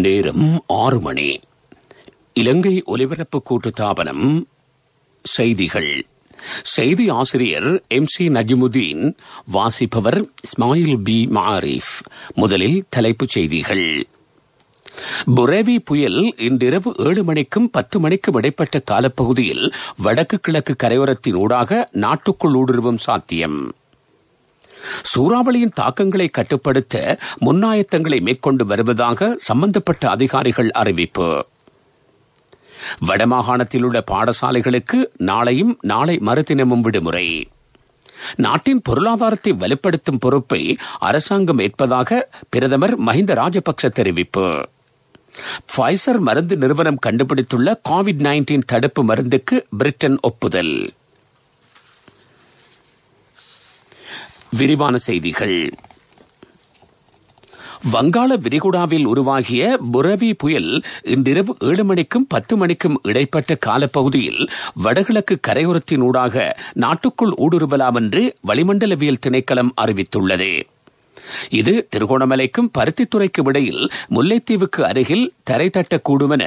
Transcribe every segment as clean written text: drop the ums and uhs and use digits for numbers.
நேரம் 6 மணி. இலங்கை ஒலிபரப்பு கூட்டுத்தாபனம் செய்திகள். செய்தி ஆசிரியர் MC நஜ்முதீன். வாசிப்பவர் இஸ்மாயில் பி மாரிஃப். முதலில் தலைப்புச் செய்திகள். புரேவி புயல் இன்றிரவு 7 மணிக்கும் 10 மணிக்கும் இடைப்பட்ட காலப்பகுதியில் வடக்கு கிழக்கு கரையோரத்தின் ஊடாக நாட்டுக்குள் ஊடுருவும் சாத்தியம். சூறாவளியின் தாக்கங்களை கட்டுப்படுத்த முன்னாயத்தங்களை மேற்கொண்டு வருவதாக சம்பந்தப்பட்ட அதிகாரிகள் அறிவிப்பு. வடமாகாணத்தில் உள்ள பாடசாலைகளுக்கு நாளையும் நாளை மறுதினமும் விடுமுறை. நாட்டின் பொருளாதாரத்தை வலுப்படுத்தும் பொறுப்பை அரசாங்கம் ஏற்பதாக பிரதமர் மஹிந்த ராஜபக்ச தெரிவிப்பு. ஃபைசர் மருந்து நிறுவனம் கண்டுபிடித்துள்ள COVID-19 தடுப்பு மருந்துக்கு பிரிட்டன் ஒப்புதல். விரிவான செய்திகள். வங்காள விரிகுடாவில் உருவாகிய புரவி புயல் இன்றிரவு 7 மணிக்கும் 10 மணிக்கும் இடைப்பட்ட காலப்பகுதியில் வடகிழக்கு கரையோரத்தின் ஊடாக நாட்டுக்குள் ஊடுருவலாம் என்று வளிமண்டலவியல் திணைக்களம் அறிவித்துள்ளது. இது திருகோணமலைக்கும் பருத்தித்துறைக்கும் இடையில் முல்லைத்தீவுக்கு அருகில் தரை தட்டக்கூடும் என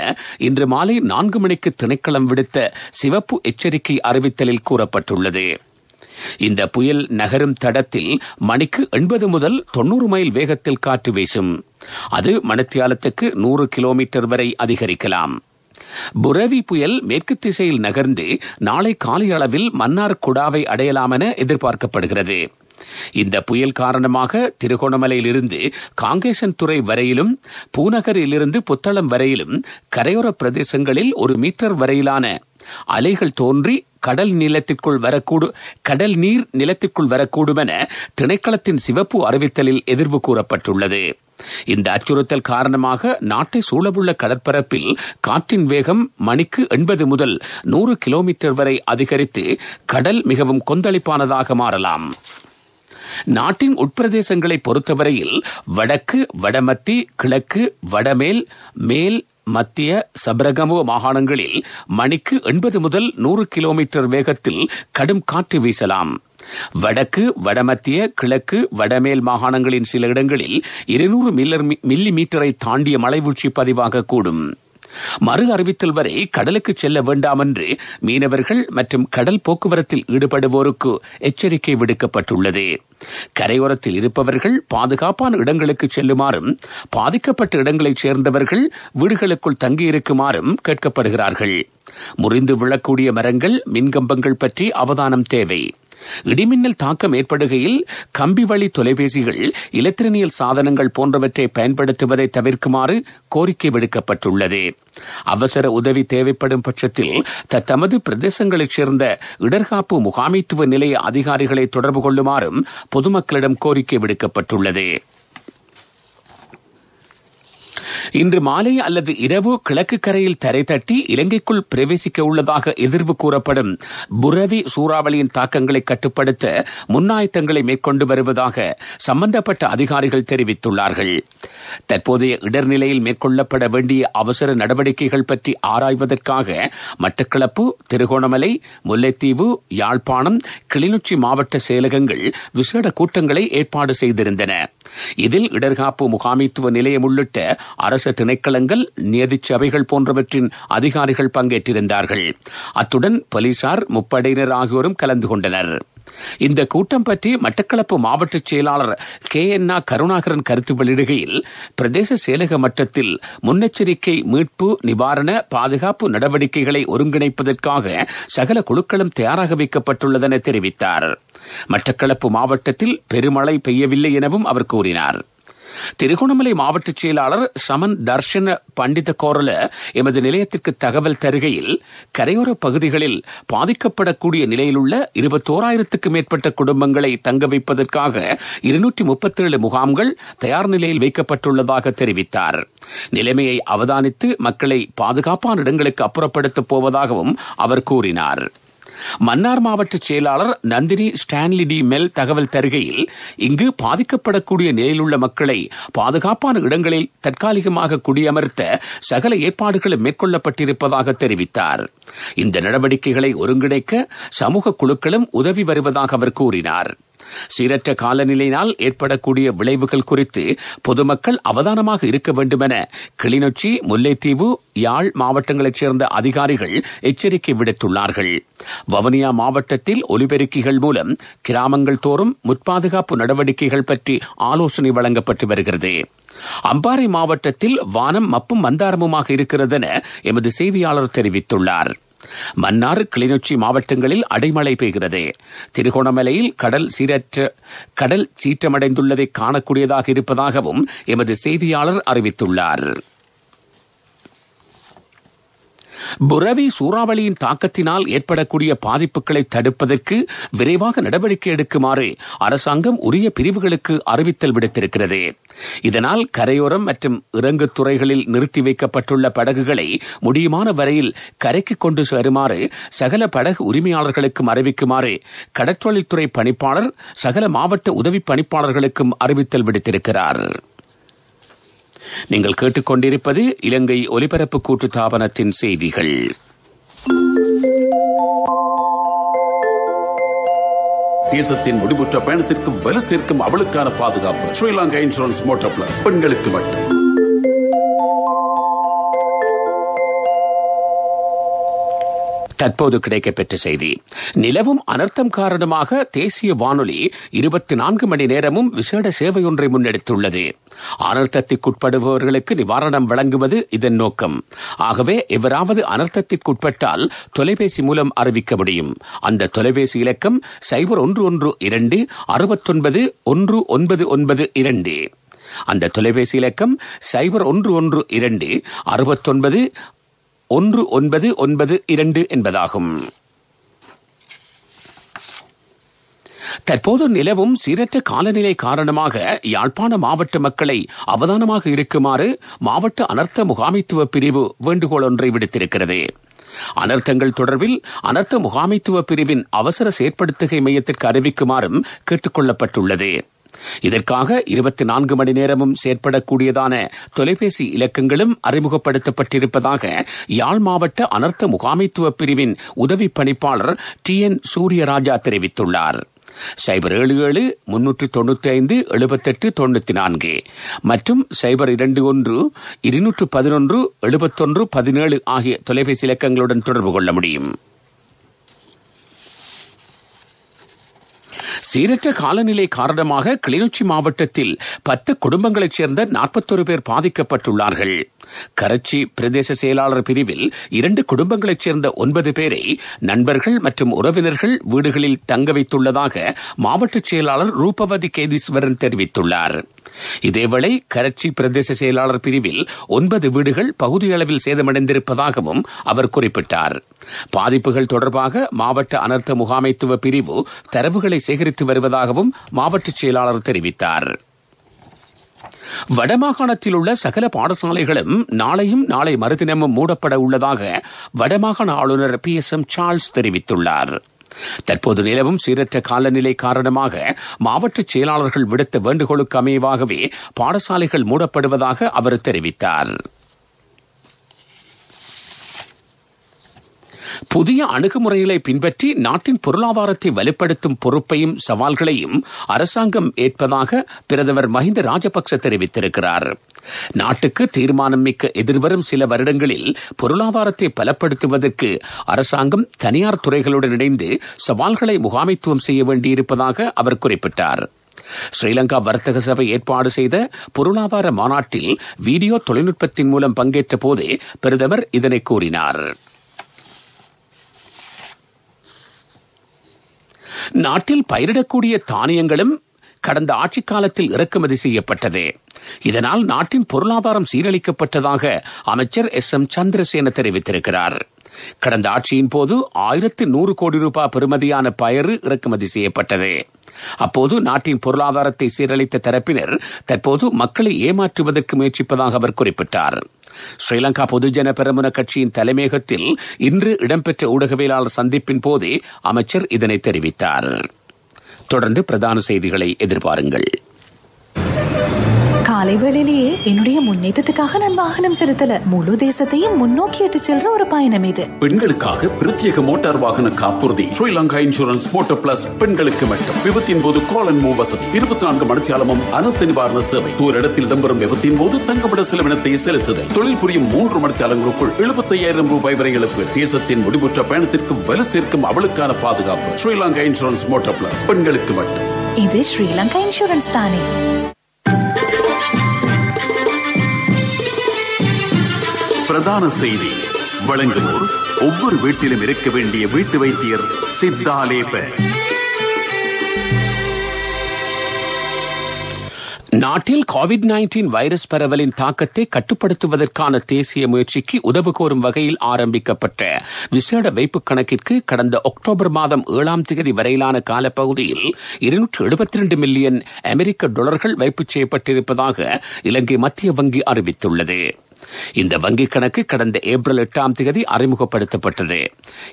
இன்று மாலை 4 மணிக்கு திணைக்களம் விடுத்த சிவப்பு எச்சரிக்கை அறிவித்தலில் கூறப்பட்டுள்ளது. இந்த புயல் நகரும் தடத்தில் மணிக்கு 80 முதல் 90 மைல் வேகத்தில் காற்று வீசும். அது மணித்தியாலத்துக்கு 100 கிலோமீட்டர் வரை அதிகரிக்கலாம். புரவி புயல் மேற்கு திசையில் நகர்ந்து நாளை காலை அளவில் மன்னார் குடாவை அடையலாம் என எதிர்பார்க்கப்படுகிறது. இந்த புயல் காரணமாக திருகோணமலையிலிருந்து காங்கேசன்துறை வரையிலும் பூநகரிலிருந்து புத்தளம் வரையிலும் கரையோர பிரதேசங்களில் 1 மீட்டர் வரையிலான அலைகள் தோன்றி கடல் நீர் நிலத்திற்குள் வரக்கூடும் என திணைக்களத்தின் சிவப்பு அறிவித்தலில் எதிர்வு கூறப்பட்டுள்ளது. இந்த அச்சுறுத்தல் காரணமாக நாட்டை சூழவுள்ள கடற்பரப்பில் காற்றின் வேகம் மணிக்கு 80 முதல் 100 கிலோமீட்டர் வரை அதிகரித்து கடல் மிகவும் கொந்தளிப்பானதாக மாறலாம். நாட்டின் உட்பிரதேசங்களை பொறுத்தவரையில் வடக்கு, வடமத்தி, கிழக்கு, வடமேல், மேல், மத்திய சபரகமுவ மாகாணங்களில் மணிக்கு 80 முதல் 100 கிலோமீட்டர் வேகத்தில் கடும் காற்று வீசலாம். வடக்கு, வடமத்திய, கிழக்கு, வடமேல் மாகாணங்களின் சில இடங்களில் 200 மில்லி மீட்டரை தாண்டிய மழைவீழ்ச்சி பதிவாகக்கூடும். மறு அறிவித்தல் வரை கடலுக்கு செல்ல வேண்டாம் என்று மீனவர்கள் மற்றும் கடல் போக்குவரத்தில் ஈடுபடுவோருக்கு எச்சரிக்கை விடுக்கப்பட்டுள்ளது. கரையோரத்தில் இருப்பவர்கள் பாதுகாப்பான இடங்களுக்கு செல்லுமாறும் பாதிக்கப்பட்ட இடங்களைச் சேர்ந்தவர்கள் வீடுகளுக்குள் தங்கியிருக்குமாறும் கேட்கப்படுகிறார்கள். முறிந்து விழக்கூடிய மரங்கள், மின்கம்பங்கள் பற்றி அவதானம் தேவை. இடிமின்னல் தாக்கம் ஏற்படுகையில் கம்பி வழி தொலைபேசிகள், எலக்ட்ரானியல் சாதனங்கள் போன்றவற்றை பயன்படுத்துவதை தவிர்க்குமாறு கோரிக்கை விடுக்கப்பட்டுள்ளது. அவசர உதவி தேவைப்படும் பட்சத்தில் தமது பிரதேசங்களைச் சேர்ந்த இடர்காப்பு முகாமைத்துவ நிலைய அதிகாரிகளை தொடர்பு கொள்ளுமாறும் பொதுமக்களிடம் கோரிக்கை விடுக்கப்பட்டுள்ளது. இன்று மாலை அல்லது இரவு கிழக்கு கரையில் தரை தட்டி இலங்கைக்குள் பிரவேசிக்க உள்ளதாக எதிர்வு கூறப்படும் புரவி சூறாவளியின் தாக்கங்களை கட்டுப்படுத்த முன்னாயத்தங்களை மேற்கொண்டு வருவதாக சம்பந்தப்பட்ட அதிகாரிகள் தெரிவித்துள்ளார்கள். தற்போதைய இடர்நிலையில் மேற்கொள்ளப்பட வேண்டிய அவசர நடவடிக்கைகள் பற்றி ஆராய்வதற்காக மட்டக்களப்பு, திருகோணமலை, முல்லைத்தீவு, யாழ்ப்பாணம், கிளிநொச்சி மாவட்ட செயலகங்கள் விசேட கூட்டங்களை ஏற்பாடு செய்திருந்தன. இதில் இடர்காப்பு முகாமைத்துவ நிலையம் உள்ளிட்ட அரசு திணைக்களங்கள், நிதி சபைகள் போன்றவற்றின் அதிகாரிகள் பங்கேற்றிருந்தார்கள். அத்துடன் போலீசார், முப்படையினர் ஆகியோரும் கலந்து கொண்டனர். இந்த கூட்டம் பற்றி மட்டக்களப்பு மாவட்ட செயலாளர் KN கருணாகரன் கருத்து வெளியிடுகையில், பிரதேச செயலக மட்டத்தில் முன்னெச்சரிக்கை, மீட்பு, நிவாரண, பாதுகாப்பு நடவடிக்கைகளை ஒருங்கிணைப்பதற்காக சகல குழுக்களும் தயாராக வைக்கப்பட்டுள்ளதென தெரிவித்தார். மட்டக்களப்பு மாவட்டத்தில் பெருமழை பெய்யவில்லை எனவும் அவர் கூறினார். திருகோணமலை மாவட்ட செயலாளர் சமன் தர்ஷன பண்டித கோரல எமது நிலையத்திற்கு தகவல் தருகையில், கரையோர பகுதிகளில் பாதிக்கப்படக்கூடிய நிலையிலுள்ள 21,000க்கும் மேற்பட்ட குடும்பங்களை தங்க வைப்பதற்காக 237 முகாம்கள் தயார் நிலையில் வைக்கப்பட்டுள்ளதாக தெரிவித்தார். நிலைமையை அவதானித்து மக்களை பாதுகாப்பான இடங்களுக்கு அப்புறப்படுத்தப் போவதாகவும் அவர் கூறினார். மன்னார் மாவட்ட செயலாளர் நந்தினி ஸ்டான்லி டி மெல் தகவல் தருகையில், இங்கு பாதிக்கப்படக்கூடிய நிலையிலுள்ள மக்களை பாதுகாப்பான இடங்களில் தற்காலிகமாக குடியமர்த்த சகல ஏற்பாடுகளும் மேற்கொள்ளப்பட்டிருப்பதாக தெரிவித்தார். இந்த நடவடிக்கைகளை ஒருங்கிணைக்க சமூக குழுக்களும் உதவி வருவதாக அவர் கூறினார். சீரற்ற காலநிலையினால் ஏற்படக்கூடிய விளைவுகள் குறித்து பொதுமக்கள் அவதானமாக இருக்க வேண்டும் என கிளிநொச்சி, முல்லைத்தீவு, யாழ் மாவட்டங்களைச் சேர்ந்த அதிகாரிகள் எச்சரிக்கை விடுத்துள்ளார்கள். வவுனியா மாவட்டத்தில் ஒலிபெருக்கிகள் மூலம் கிராமங்கள் தோறும் முற்பாதுகாப்பு நடவடிக்கைகள் பற்றி ஆலோசனை வழங்கப்பட்டு வருகிறது. அம்பாறை மாவட்டத்தில் வானம் மப்பும் மந்தாரமுமாக இருக்கிறது என எமது செய்தியாளர் தெரிவித்துள்ளார். மன்னார், கிளிநொச்சி மாவட்டங்களில் அடைமழை பெய்கிறது. திருகோணமலையில் கடல் சீற்றமடைந்துள்ளதை காணக்கூடியதாக இருப்பதாகவும் எமது செய்தியாளர் அறிவித்துள்ளார். புரவி சூறாவளியின் தாக்கத்தினால் ஏற்படக்கூடிய பாதிப்புகளை தடுப்பதற்கு விரைவாக நடவடிக்கை எடுக்குமாறு அரசாங்கம் உரிய பிரிவுகளுக்கு அறிவித்தல் விடுத்திருக்கிறது. இதனால் கரையோரம் மற்றும் இறங்கு துறைகளில் நிறுத்தி வைக்கப்பட்டுள்ள படகுகளை முடியுமான வரையில் கரைக்கு கொண்டு வருமாறு சகல படகு உரிமையாளர்களுக்கும் அறிவிக்குமாறு கடற்றொழில்துறை பணிப்பாளர் சகல மாவட்ட உதவி பணிப்பாளர்களுக்கும் அறிவித்தல் விடுத்திருக்கிறார். நீங்கள் கேட்டுக்கொண்டிருப்பது இலங்கை ஒலிபரப்பு கூட்டுத்தாபனத்தின் செய்திகள். தேசத்தின் முடிவுற்ற பயணத்திற்கு வலு சேர்க்கும் அவளுக்கான பாதுகாப்பு ஸ்ரீலங்கா இன்சூரன்ஸ் மோட்டார் பிளஸ், பெண்களுக்கு மட்டும். தற்போது கிடைக்கப்பெற்ற செய்தி. நிலவும் அனர்த்தம் காரணமாக தேசிய வானொலி 24 மணி நேரமும் விசேட சேவையொன்றை முன்னெடுத்துள்ளது. அனர்த்தத்திற்குட்படுபவர்களுக்கு நிவாரணம் வழங்குவது இதன் நோக்கம். ஆகவே எவராவது அனர்த்தத்திற்குட்பட்டால் தொலைபேசி மூலம் அறிவிக்க முடியும். அந்த தொலைபேசி இலக்கம் 0112 69 1992. அந்த தொலைபேசி இலக்கம் 0112 69 1992 என்பதாகும். தற்போது நிலவும் சீரற்ற காலநிலை காரணமாக யாழ்ப்பாண மாவட்ட மக்களை அவதானமாக இருக்குமாறு மாவட்ட அனர்த்த முகாமைத்துவ பிரிவு வேண்டுகோள் ஒன்றை விடுத்திருக்கிறது. அனர்த்தங்கள் தொடர்பில் அனர்த்த முகாமைத்துவ பிரிவின் அவசர செயற்படுத்துகை மையத்திற்கு அறிவிக்குமாறும் கேட்டுக் கொள்ளப்பட்டுள்ளது. இதற்காக 24 மணி நேரமும் செயற்படக்கூடியதான தொலைபேசி இலக்கங்களும் அறிமுகப்படுத்தப்பட்டிருப்பதாக யாழ் மாவட்ட அனர்த்த முகாமைத்துவ பிரிவின் உதவி பணிப்பாளர் TN சூரியராஜா தெரிவித்துள்ளார். 077 395 78 94 மற்றும் 021 211 71 17 ஆகிய தொலைபேசி இலக்கங்களுடன் தொடர்பு கொள்ள முடியும். சீரற்ற காலநிலை காரணமாக கிளிநொச்சி மாவட்டத்தில் 10 குடும்பங்களைச் சேர்ந்த 41 பேர் பாதிக்கப்பட்டுள்ளார்கள். கரச்சி பிரதேச செயலாளர் பிரிவில் 2 குடும்பங்களைச் சேர்ந்த 9 பேரை நண்பர்கள் மற்றும் உறவினர்கள் வீடுகளில் தங்க வைத்துள்ளதாக மாவட்ட செயலாளர் ரூபவதி கேதீஸ்வரன் தெரிவித்துள்ளார். இதேவேளை கரச்சி பிரதேச செயலாளர் பிரிவில் 9 வீடுகள் பகுதியளவில் சேதமடைந்திருப்பதாகவும் அவர் குறிப்பிட்டார். பாதிப்புகள் தொடர்பாக மாவட்ட அனர்த்த முகாமைத்துவ பிரிவு தரவுகளை சேகரித்து வருவதாகவும் மாவட்ட செயலாளர் தெரிவித்தார். வடமாகாணத்தில் உள்ள சகல பாடசாலைகளும் நாளையும் நாளை மறுதினமும் மூடப்பட உள்ளதாக வடமாகாண ஆளுநர் PSM சார்ல்ஸ் தெரிவித்துள்ளார். தற்போது நிலவும் சீரற்ற காலநிலை காரணமாக மாவட்ட செயலாளர்கள் விடுத்த வேண்டுகோளுக்கு அமைவாகவே பாடசாலைகள் மூடப்படுவதாக அவர் தெரிவித்தார். புதிய அணுகுமுறைகளை பின்பற்றி நாட்டின் பொருளாதாரத்தை வலுப்படுத்தும் பொறுப்பையும் சவால்களையும் அரசாங்கம் ஏற்பதாக பிரதமர் மஹிந்த ராஜபக்ச தெரிவித்திருக்கிறார். நாட்டுக்கு தீர்மானம் மிக்க எதிர்வரும் சில வருடங்களில் பொருளாதாரத்தை பலப்படுத்துவதற்கு அரசாங்கம் தனியார் துறைகளுடன் இணைந்து சவால்களை முகாமைத்துவம் செய்ய வேண்டியிருப்பதாக அவர் குறிப்பிட்டார். ஸ்ரீலங்கா வர்த்தக சபை ஏற்பாடு செய்த பொருளாதார மாநாட்டில் வீடியோ தொழில்நுட்பத்தின் மூலம் பங்கேற்ற போதே பிரதமர் இதனை கூறினார். நாட்டில் பயிரிடக்கூடிய தானியங்களும் கடந்த ஆட்சிக் காலத்தில் இறக்குமதி செய்யப்பட்டது. இதனால் நாட்டின் பொருளாதாரம் சீரழிக்கப்பட்டதாக அமைச்சர் SM சந்திரசேன தெரிவித்திருக்கிறார். கடந்த ஆட்சியின் போது 1100 கோடி ரூபாய் பெறுமதியான பயறு இறக்குமதி செய்யப்பட்டது. அப்போது நாட்டின் பொருளாதாரத்தை சீரழித்த தரப்பினர் தற்போது மக்களை ஏமாற்றுவதற்கு முயற்சிப்பதாக அவர் குறிப்பிட்டார். ஸ்ரீலங்கா பொதுஜன பெரமுன கட்சியின் தலைமையகத்தில் இன்று இடம்பெற்ற ஊடகவியலாளர் சந்திப்பின் போதே அமைச்சர் இதனை தெரிவித்தார். தொடர்ந்து பிரதான செய்திகளை எதிர்பாருங்கள். காலை வேளையிலேயே என்னுடைய முன்னேற்றத்துக்காக நான் வாகனம் செலுத்தல, முழு தேசத்தையும் முன்னோக்கி இட்டு செல்ற ஒரு பயணம் இது. பெண்களுக்காக பிரத்யேக மோட்டார் வாகன காப்புறுதி ஸ்ரீலங்கா இன்சூரன்ஸ் மோட்டார் பிளஸ். பெண்களுக்கு மட்டும். விபத்தின் போது கால் அண்ட் மூவ் வசதி, 24 மணித்தியாலமும் அனைத்து நிவாரண சேவை. ஒரு இடத்தில் இடம்பெறும் விபத்தின் போது தங்கப்பட செலவினத்தை செலுத்துதல். தொழில் புரியும் 3 மணித்தியாலங்களுக்குள் 75,000 ரூபாய் வரை இழப்பு. தேசத்தின் முடிவுற்ற பயணத்திற்கு வலு சேர்க்கும் அவளுக்கான பாதுகாப்பு. Sri Lanka insurance motor plus. பெண்களுக்கு மட்டும். இது ஸ்ரீலங்கா இன்சூரன்ஸ் தானே. பிரதான செய்தி வழங்குவோர் ஒவ்வொரு வீட்டிலும் இருக்க வேண்டிய வீட்டு வைத்தியர் சித்தாலேப. நாட்டில் COVID-19 வைரஸ் பரவலின் தாக்கத்தை கட்டுப்படுத்துவதற்கான தேசிய முயற்சிக்கு உதவு கோரும் வகையில் ஆரம்பிக்கப்பட்ட விசேட வைப்பு கணக்கிற்கு கடந்த அக்டோபர் மாதம் 7ஆம் தேதி வரையிலான காலப்பகுதியில் 272 மில்லியன் அமெரிக்க டாலர்கள் வைப்பு செய்யப்பட்டிருப்பதாக இலங்கை மத்திய வங்கி அறிவித்துள்ளது. இந்த வங்கிக் கணக்கு கடந்த ஏப்ரல் 8ஆம் தேதி அறிமுகப்படுத்தப்பட்டது.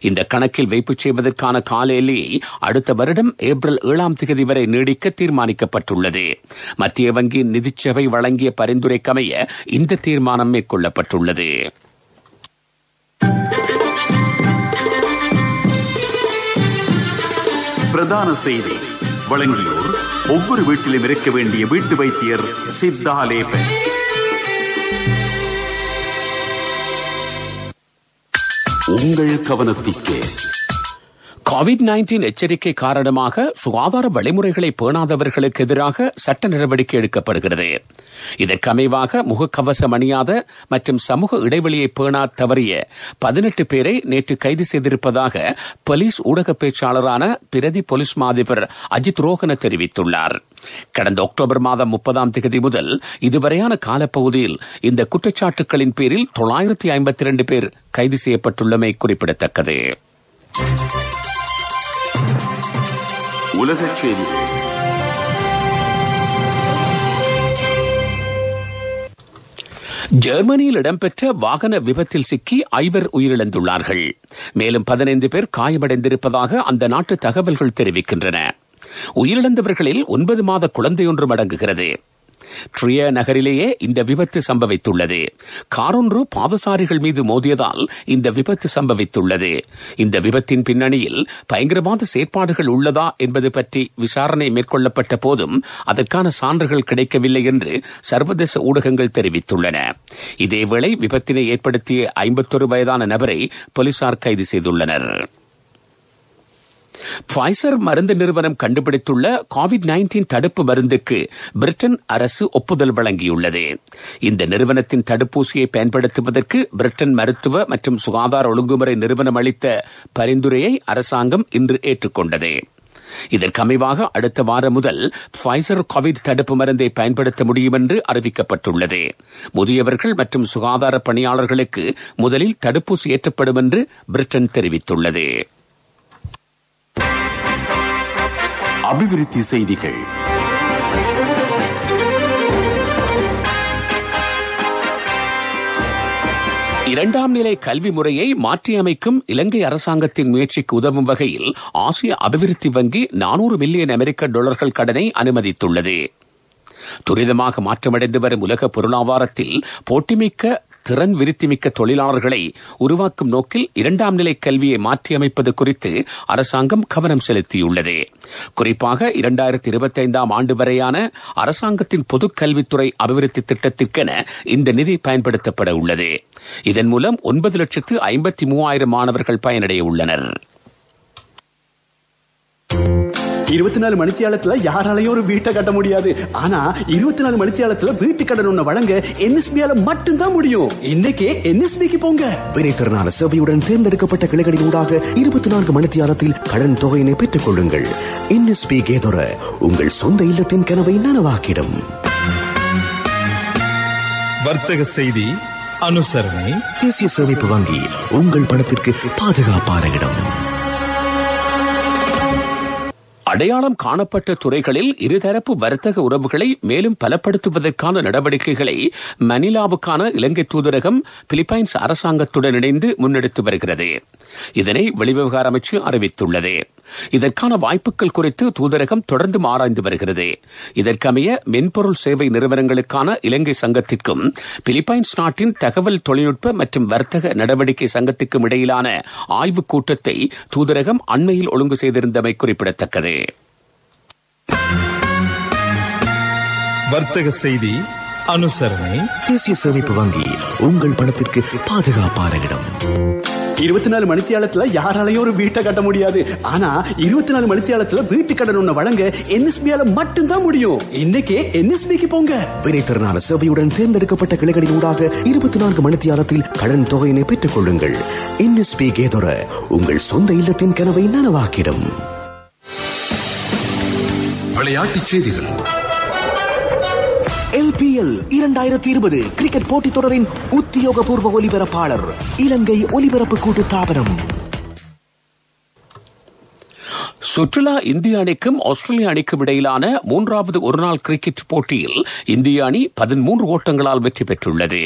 இந்த கணக்கில் வைப்பு செய்வதற்கான கால எல்லையை அடுத்த வருடம் ஏப்ரல் 7ஆம் தேதி வரை நீடிக்க தீர்மானிக்கப்பட்டுள்ளது. மத்திய வங்கி நிதிச்சேவை வழங்கிய பரிந்துரைக்கமைய இந்த தீர்மானம் மேற்கொள்ளப்பட்டுள்ளது. பிரதான செய்தி வழங்கியோர் ஒவ்வொரு வீட்டிலும் இருக்க வேண்டிய வீட்டு வைத்தியர் சித்தாலேப. உங்கள் கவனத்திற்கு COVID-19 எச்சரிக்கை காரணமாக சுகாதார வழிமுறைகளை பேணாதவர்களுக்கு எதிராக சட்ட நடவடிக்கை எடுக்கப்படுகிறது. இதற்கமைவாக முகக்கவசம் அணியாத மற்றும் சமூக இடைவெளியை பேணா தவறிய 18 பேரை நேற்று கைது செய்திருப்பதாக போலீஸ் ஊடக பேச்சாளரான பிரதி போலீஸ் மாதிபர் அஜித் ரோஹன தெரிவித்துள்ளார். கடந்த அக்டோபர் மாதம் 30ஆம் தேதி முதல் இதுவரையான காலப்பகுதியில் இந்த குற்றச்சாட்டுகளின் பேரில் 952 பேர் கைது செய்யப்பட்டுள்ளமை குறிப்பிடத்தக்கது. உலகச் செய்திகள். ஜெர்மனியில் இடம்பெற்ற வாகன விபத்தில் சிக்கி 5 உயிரிழந்துள்ளார்கள். மேலும் 15 பேர் காயமடைந்திருப்பதாக அந்த நாட்டு தகவல்கள் தெரிவிக்கின்றன. உயிரிழந்தவர்களில் 9 மாத குழந்தையொன்றும் அடங்குகிறது. ட்ரிய நகரிலேயே இந்த விபத்து சம்பவித்துள்ளது. காரொன்று பாதசாரிகள் மீது மோதியதால் இந்த விபத்து சம்பவித்துள்ளது. இந்த விபத்தின் பின்னணியில் பயங்கரவாத செயற்பாடுகள் உள்ளதா என்பது பற்றி விசாரணை மேற்கொள்ளப்பட்ட போதும் அதற்கான சான்றுகள் கிடைக்கவில்லை என்று சர்வதேச ஊடகங்கள் தெரிவித்துள்ளன. இதேவேளை விபத்தினை ஏற்படுத்திய 51 வயதான நபரை போலீசார் கைது செய்துள்ளனர். ஃபைசர் மருந்து நிறுவனம் கண்டுபிடித்துள்ள COVID-19 தடுப்பு மருந்துக்கு பிரிட்டன் அரசு ஒப்புதல் வழங்கியுள்ளது. இந்த நிறுவனத்தின் தடுப்பூசியை பயன்படுத்துவதற்கு பிரிட்டன் மருத்துவ மற்றும் சுகாதார ஒழுங்குமுறை நிறுவனம் அளித்த பரிந்துரையை அரசாங்கம் இன்று ஏற்றுக்கொண்டது. இதற்கமைவாக அடுத்த வாரம் முதல் ஃபைசர் கோவிட் தடுப்பு மருந்தை பயன்படுத்த முடியும் என்று அறிவிக்கப்பட்டுள்ளது. முதியவர்கள் மற்றும் சுகாதார பணியாளர்களுக்கு முதலில் தடுப்பூசி ஏற்றப்படும் என்று பிரிட்டன் தெரிவித்துள்ளது. அபிவிருத்தி செய்திகள். இரண்டாம் நிலை கல்வி முறையை மாற்றியமைக்கும் இலங்கை அரசாங்கத்தின் முயற்சிக்கு உதவும் வகையில் ஆசிய அபிவிருத்தி வங்கி 400 மில்லியன் அமெரிக்க டாலர்கள் கடனை அனுமதித்துள்ளது. துரிதமாக மாற்றமடைந்து வரும் உலக பொருளாதாரத்தில் போட்டிமிக்க திறன் விருத்திமிக்க தொழிலாளர்களை உருவாக்கும் நோக்கில் இரண்டாம் நிலை கல்வியை மாற்றியமைப்பது குறித்து அரசாங்கம் கவனம் செலுத்தியுள்ளது. குறிப்பாக 2025ஆம் ஆண்டு வரையான அரசாங்கத்தின் பொது கல்வித்துறை அபிவிருத்தி திட்டத்திற்கென இந்த நிதி பயன்படுத்தப்பட உள்ளது. இதன் மூலம் 9,53,000 மாணவர்கள் பயனடைய உள்ளனர். 24 மணித்தியாலத்துல யாராலையும் ஒரு வீட்டை கட்ட முடியாது. ஆனா 24 மணித்தியாலத்துல வீட்டு கடன் ஒண்ணு வழங்க NSBயால மட்டும்தான் முடியும். இன்னைக்கே NSBக்கு போங்க. வினைத்திறனான சேவையுடன் தேர்ந்தெடுக்கப்பட்ட கிளைகளின் ஊடாக 24 மணித்தியாலத்தில் கடன் தொகையினை பெற்றுக் கொள்ளுங்கள். NSB கேதொர உங்கள் சொந்த இல்லத்தின் கனவை நனவாக்கிடும். வர்த்தக செய்தி அனுசரணை. தேசிய சேமிப்பு வங்கி உங்கள் பணத்திற்கு பாதுகாப்பான இடம். அடையாளம் காணப்பட்ட துறைகளில் இருதரப்பு வர்த்தக உறவுகளை மேலும் பலப்படுத்துவதற்கான நடவடிக்கைகளை மணிலாவுக்கான இலங்கை தூதரகம் பிலிப்பைன்ஸ் அரசாங்கத்துடன் இணைந்து முன்னெடுத்து வருகிறது. இதனை வெளிவிவகார அமைச்சு அறிவித்துள்ளது. இதற்கான வாய்ப்புகள் குறித்து தூதரகம் தொடர்ந்து ஆராய்ந்து வருகிறது. இதற்கமைய மென்பொருள் சேவை நிறுவனங்களுக்கான இலங்கை சங்கத்திற்கும் பிலிப்பைன்ஸ் நாட்டின் தகவல் தொழில்நுட்ப மற்றும் வர்த்தக நடவடிக்கை சங்கத்திற்கும் இடையிலான ஆய்வுக் கூட்டத்தை தூதரகம் அண்மையில் ஒழுங்கு செய்திருந்தமை குறிப்பிடத்தக்கது. வர்த்தக செய்தி அனுசரணை. தேசிய சேமிப்பு வங்கி உங்கள் பணத்திற்கு பாதுகாப்பான இடம். 24 மணித்தியாலத்துல யாராலையும் ஒரு வீட்டை கட்ட முடியாது. ஆனா 24 மணித்தியாலத்துல வீட்டு கடன் ஒண்ணு வழங்க NSBயால மட்டும்தான் முடியும். இன்னைக்கே NSBக்கு போங்க. வினைத்திறனான சேவையுடன் தேர்ந்தெடுக்கப்பட்ட கிளைகளின் ஊடாக 24 மணித்தியாலத்தில் கடன் தொகையினை பெற்றுக் கொள்ளுங்கள். NSB கேதொர உங்கள் சொந்த இல்லத்தின் கனவை நனவாக்கிடும். விளையாட்டுச் செய்திகள். LPL 2020 கிரிக்கெட் போட்டித் தொடரின் உத்தியோகபூர்வ ஒலிபரப்பாளர் இலங்கை ஒலிபரப்பு கூட்டுத்தாபனம். சுற்றுலா இந்திய அணிக்கும் ஆஸ்திரேலிய அணிக்கும் இடையிலான 3வது ஒருநாள் கிரிக்கெட் போட்டியில் இந்திய அணி 13 ஓட்டங்களால் வெற்றி பெற்றுள்ளது.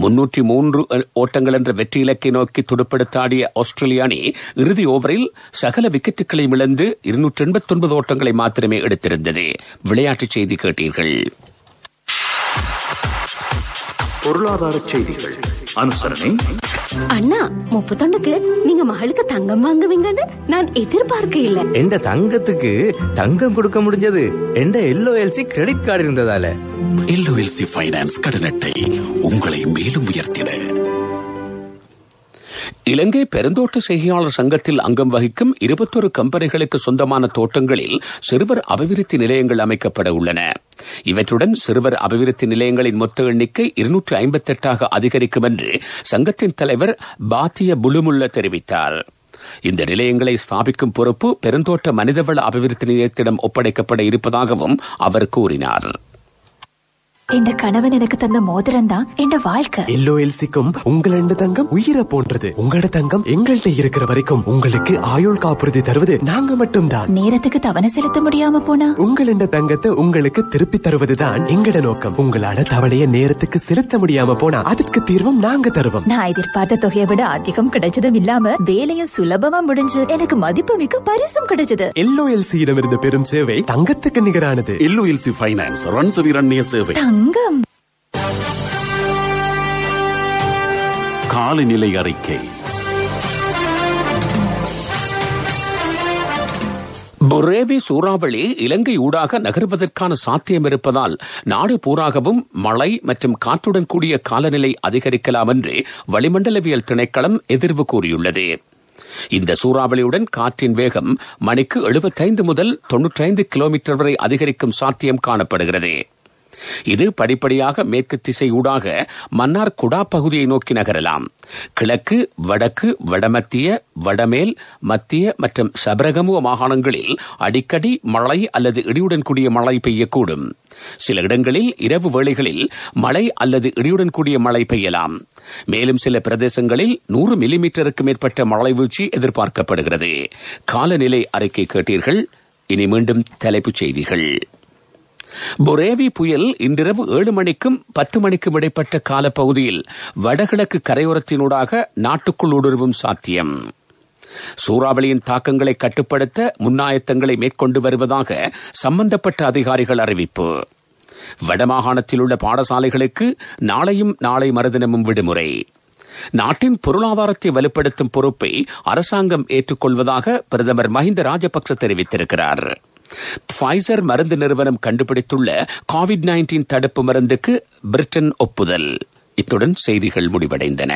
303 ஓட்டங்கள் என்ற வெற்றி இலக்கை நோக்கி துடுப்படுத்தாடிய ஆஸ்திரேலிய அணி இறுதி ஓவரில் சகல விக்கெட்டுகளையும் இழந்து 289 ஓட்டங்களை மாத்திரமே எடுத்திருந்தது. விளையாட்டுச் செய்தி கேட்டீர்கள். பொருளாதார செய்திகள் அனுசரணை. அண்ணா 31க்கு நீங்க மகளுக்கு தங்கம் வாங்குவீங்கன்னு நான் எதிர்பார்க்க இல்ல. எந்த தங்கத்துக்கு தங்கம் கொடுக்க முடிஞ்சது எந்த LOLC கிரெடிட் கார்டு இருந்ததால. LOLC ஃபைனான்ஸ் கடன் அட்டை உங்களை மேலும் உயர்த்திட. இலங்கை பெருந்தோட்ட செய்கையாளர் சங்கத்தில் அங்கம் வகிக்கும் 21 கம்பெனிகளுக்கு சொந்தமான தோட்டங்களில் சிறுவர் அபிவிருத்தி நிலையங்கள் அமைக்கப்பட உள்ளன. இவற்றுடன் சிறுவர் அபிவிருத்தி நிலையங்களின் மொத்த எண்ணிக்கை 258 அதிகரிக்கும் என்று சங்கத்தின் தலைவர் பாத்திய புலுமுல்ல தெரிவித்தார். இந்த நிலையங்களை ஸ்தாபிக்கும் பொறுப்பு பெருந்தோட்ட மனிதவள அபிவிருத்தி நிலையத்திடம் ஒப்படைக்கப்பட இருப்பதாகவும் அவர் கூறினார். என் கணவன் எனக்கு தந்த மோதிரம் தான் என் வாழ்க்கை. LOLCக்கும் உங்களோட தங்கம் உயிரை போன்றது. உங்களோட தங்கம் எங்கள்கிட்ட இருக்கிற வரைக்கும் உங்களுக்கு ஆயுள் காப்புறுதி தருவது நாங்க மட்டும்தான். நேரத்துக்கு தவணை செலுத்த முடியாம போனா உங்களோட தங்கத்தை உங்களுக்கு திருப்பி தருவதுதான் எங்கட நோக்கம். உங்களோட தவணையை நேரத்துக்கு செலுத்த முடியாம போனா அதுக்கு தீர்வும் நாங்க தருவோம். நான் எதிர்பார்த்த தொகையை விட அதிகம் கிடைச்சதும் இல்லாம வேலையும் சுலபமா முடிஞ்சு எனக்கு மதிப்புமிக்க பரிசும் கிடைச்சது. LOLCயிடம் இருந்த பெரும் சேவை தங்கத்துக்கு நிகரானது. LOLC ஃபைனான்ஸ் ரன்சவிரண்ய சேவை. தங்கம். காலநிலை அறிக்கை. புரேவி சூறாவளி இலங்கை ஊடாக நகர்வதற்கான சாத்தியம் இருப்பதால் நாடு பூராகவும் மழை மற்றும் காற்றுடன் கூடிய காலநிலை அதிகரிக்கலாம் என்று வளிமண்டலவியல் திணைக்களம் எதிர்வு கூறியுள்ளது. இந்த சூறாவளியுடன் காற்றின் வேகம் மணிக்கு 75 முதல் 95 கிலோமீட்டர் வரை அதிகரிக்கும் சாத்தியம் காணப்படுகிறது. இது படிப்படியாக மேற்கு திசை ஊடாக மன்னார் குடா பகுதியை நோக்கி நகரலாம். கிழக்கு, வடக்கு, வடமத்திய, வடமேல், மத்திய மற்றும் சபரகமுவ மாகாணங்களில் அடிக்கடி மழை அல்லது இடியுடன் கூடிய மழை பெய்யக்கூடும். சில இடங்களில் இரவு வேளைகளில் மழை அல்லது இடியுடன் கூடிய மழை பெய்யலாம். மேலும் சில பிரதேசங்களில் 100 மில்லிமீட்டருக்கு மேற்பட்ட மழை வீழ்ச்சி எதிர்பார்க்கப்படுகிறது. காலநிலை அறிக்கை கேட்டீர்கள். இனி மீண்டும் தலைப்புச் செய்திகள். புரேவி புயல் இன்றிரவு 7 மணிக்கும் 10 மணிக்கும் இடைப்பட்ட காலப்பகுதியில் வடகிழக்கு கரையோரத்தினூடாக நாட்டுக்குள் ஊடுருவும் சாத்தியம். சூறாவளியின் தாக்கங்களை கட்டுப்படுத்த முன்னாயத்தங்களை மேற்கொண்டு வருவதாக சம்பந்தப்பட்ட அதிகாரிகள் அறிவிப்பு. வடமாகாணத்தில் உள்ள பாடசாலைகளுக்கு நாளையும் நாளை மறுதினமும் விடுமுறை. நாட்டின் பொருளாதாரத்தை வலுப்படுத்தும் பொறுப்பை அரசாங்கம் ஏற்றுக்கொள்வதாக பிரதமர் மஹிந்த ராஜபக்ச தெரிவித்திருக்கிறார். ஃபைசர் மருந்து நிறுவனம் கண்டுபிடித்துள்ள COVID-19 தடுப்பு மருந்துக்கு பிரிட்டன் ஒப்புதல். இத்துடன் செய்திகள் முடிவடைந்தன.